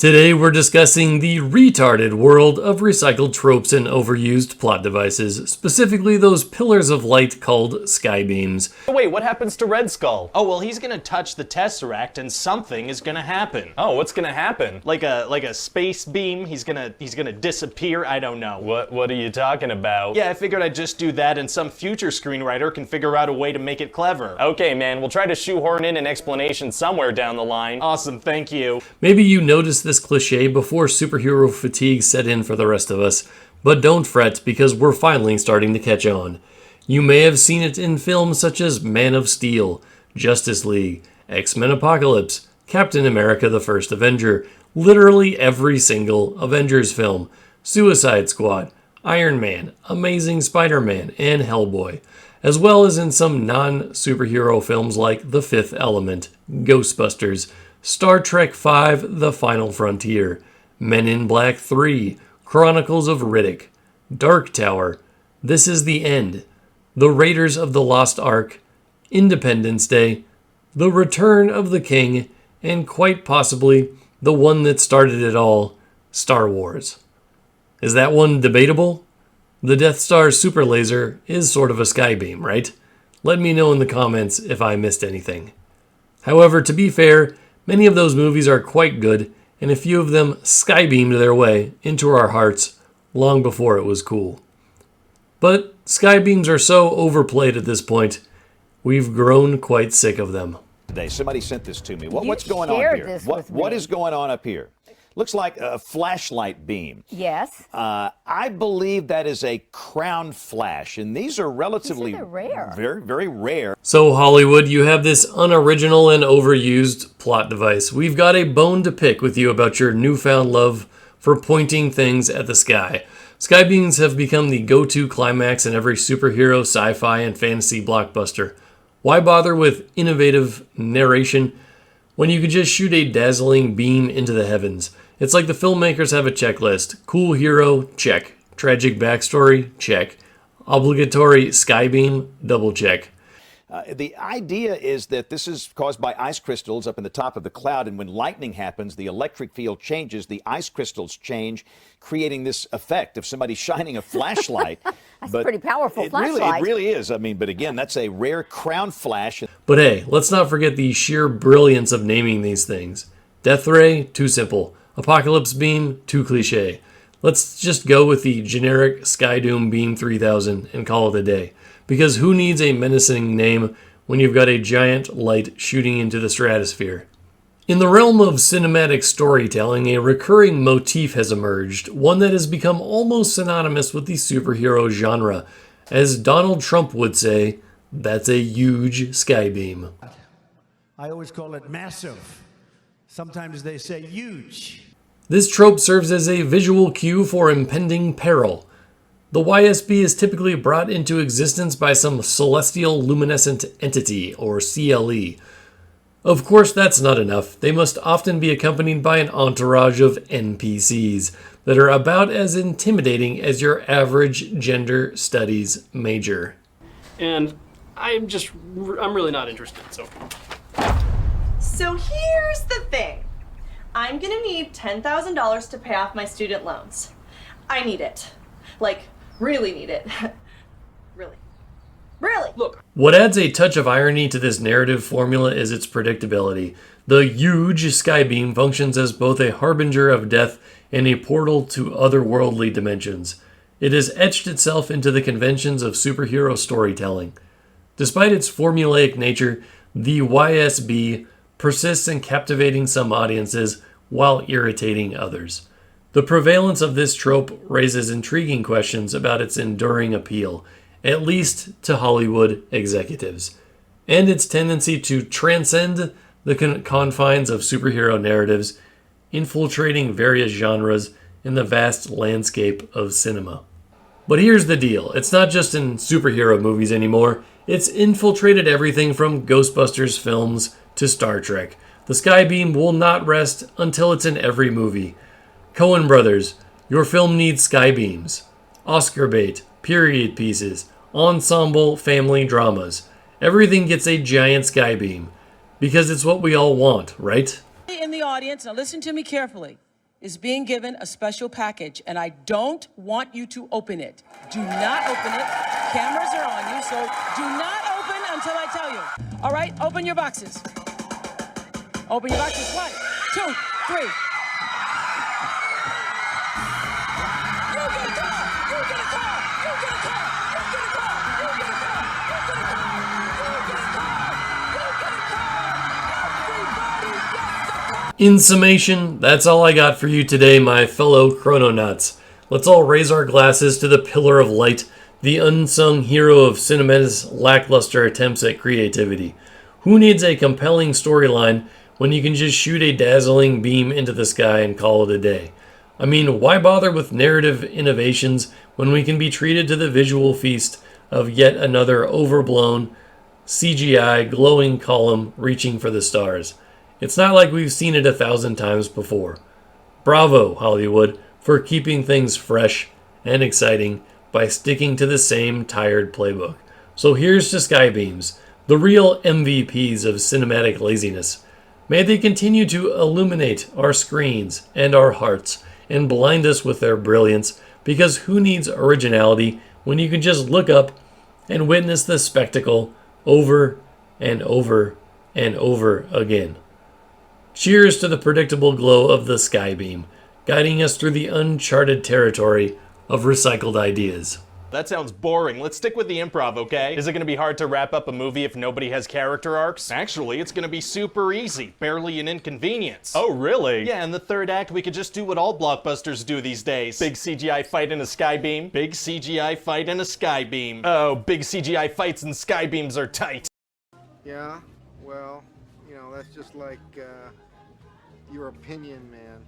Today we're discussing the retarded world of recycled tropes and overused plot devices, specifically those pillars of light called skybeams. Wait, what happens to Red Skull? Oh, well, he's gonna touch the Tesseract and something is gonna happen. Oh, what's gonna happen? Like a space beam, he's gonna disappear, I don't know. What are you talking about? Yeah, I figured I'd just do that and some future screenwriter can figure out a way to make it clever. Okay, man, we'll try to shoehorn in an explanation somewhere down the line. Awesome, thank you. Maybe you noticed this cliche before superhero fatigue set in for the rest of us, but don't fret because we're finally starting to catch on. You may have seen it in films such as Man of Steel, Justice League, X-Men Apocalypse, Captain America the First Avenger, literally every single Avengers film, Suicide Squad, Iron Man, Amazing Spider-Man, and Hellboy, as well as in some non-superhero films like The Fifth Element, Ghostbusters, Star Trek V The Final Frontier, Men in Black 3, Chronicles of Riddick, Dark Tower, This Is the End, The Raiders of the Lost Ark, Independence Day, The Return of the King, and quite possibly the one that started it all, Star Wars. Is that one debatable? The Death Star's super laser is sort of a skybeam, right? Let me know in the comments if I missed anything. However, to be fair, many of those movies are quite good, and a few of them skybeamed their way into our hearts long before it was cool. But skybeams are so overplayed at this point, we've grown quite sick of them. Somebody sent this to me. What's going on here? What is going on up here? Looks like a flashlight beam. Yes. I believe that is a crown flash, and these are relatively rare. Very, very rare. So Hollywood, you have this unoriginal and overused plot device. We've got a bone to pick with you about your newfound love for pointing things at the sky. Skybeams have become the go-to climax in every superhero, sci-fi, and fantasy blockbuster. Why bother with innovative narration when you could just shoot a dazzling beam into the heavens? It's like the filmmakers have a checklist. Cool hero, check. Tragic backstory, check. Obligatory skybeam, double check. The idea is that this is caused by ice crystals up in the top of the cloud, and when lightning happens, the electric field changes, the ice crystals change, creating this effect of somebody shining a flashlight. That's a pretty powerful flashlight. It really is. I mean, but again, that's a rare crown flash. But hey, let's not forget the sheer brilliance of naming these things. Death Ray, too simple. Apocalypse Beam, too cliche. Let's just go with the generic Skydoom Beam 3000 and call it a day. Because who needs a menacing name when you've got a giant light shooting into the stratosphere? In the realm of cinematic storytelling, a recurring motif has emerged, one that has become almost synonymous with the superhero genre. As Donald Trump would say, that's a huge skybeam. I always call it massive. Sometimes they say huge. This trope serves as a visual cue for impending peril. The YSB is typically brought into existence by some celestial luminescent entity, or CLE. Of course, that's not enough. They must often be accompanied by an entourage of NPCs that are about as intimidating as your average gender studies major. And I'm really not interested, so. So here's the thing. I'm gonna need $10,000 to pay off my student loans. I need it. Like, really need it. Really. Look. What adds a touch of irony to this narrative formula is its predictability. The huge skybeam functions as both a harbinger of death and a portal to otherworldly dimensions. It has etched itself into the conventions of superhero storytelling. Despite its formulaic nature, the YSB persists in captivating some audiences while irritating others. The prevalence of this trope raises intriguing questions about its enduring appeal, at least to Hollywood executives, and its tendency to transcend the confines of superhero narratives, infiltrating various genres in the vast landscape of cinema. But here's the deal, it's not just in superhero movies anymore, it's infiltrated everything from Ghostbusters films to Star Trek. The skybeam will not rest until it's in every movie. Coen Brothers, your film needs skybeams. Oscar bait, period pieces, ensemble family dramas. Everything gets a giant skybeam. Because it's what we all want, right? In the audience, now listen to me carefully. is being given a special package, and I don't want you to open it. Do not open it. Cameras are on you, so do not open until I tell you. All right, open your boxes. Open your boxes. 1, 2, 3. You get a car! You get a car! You get a car! You get a car! You get a car! You get a car! You get a car! You get a car! Everybody gets a car! In summation, that's all I got for you today, my fellow chrononauts. Let's all raise our glasses to the pillar of light, the unsung hero of cinema's lackluster attempts at creativity. Who needs a compelling storyline when you can just shoot a dazzling beam into the sky and call it a day? I mean, why bother with narrative innovations when we can be treated to the visual feast of yet another overblown CGI glowing column reaching for the stars? It's not like we've seen it 1,000 times before. Bravo, Hollywood, for keeping things fresh and exciting by sticking to the same tired playbook. So here's to Skybeams, the real MVPs of cinematic laziness. May they continue to illuminate our screens and our hearts and blind us with their brilliance, because who needs originality when you can just look up and witness the spectacle over and over and over again. Cheers to the predictable glow of the Skybeam, guiding us through the uncharted territory of recycled ideas. That sounds boring. Let's stick with the improv, okay? Is it gonna be hard to wrap up a movie if nobody has character arcs? Actually, it's gonna be super easy. Barely an inconvenience. Oh, really? Yeah, in the third act, we could just do what all blockbusters do these days. Big CGI fight in a skybeam. Big CGI fight in a skybeam. Oh, big CGI fights and skybeams are tight. Yeah, well, you know, that's just like, your opinion, man.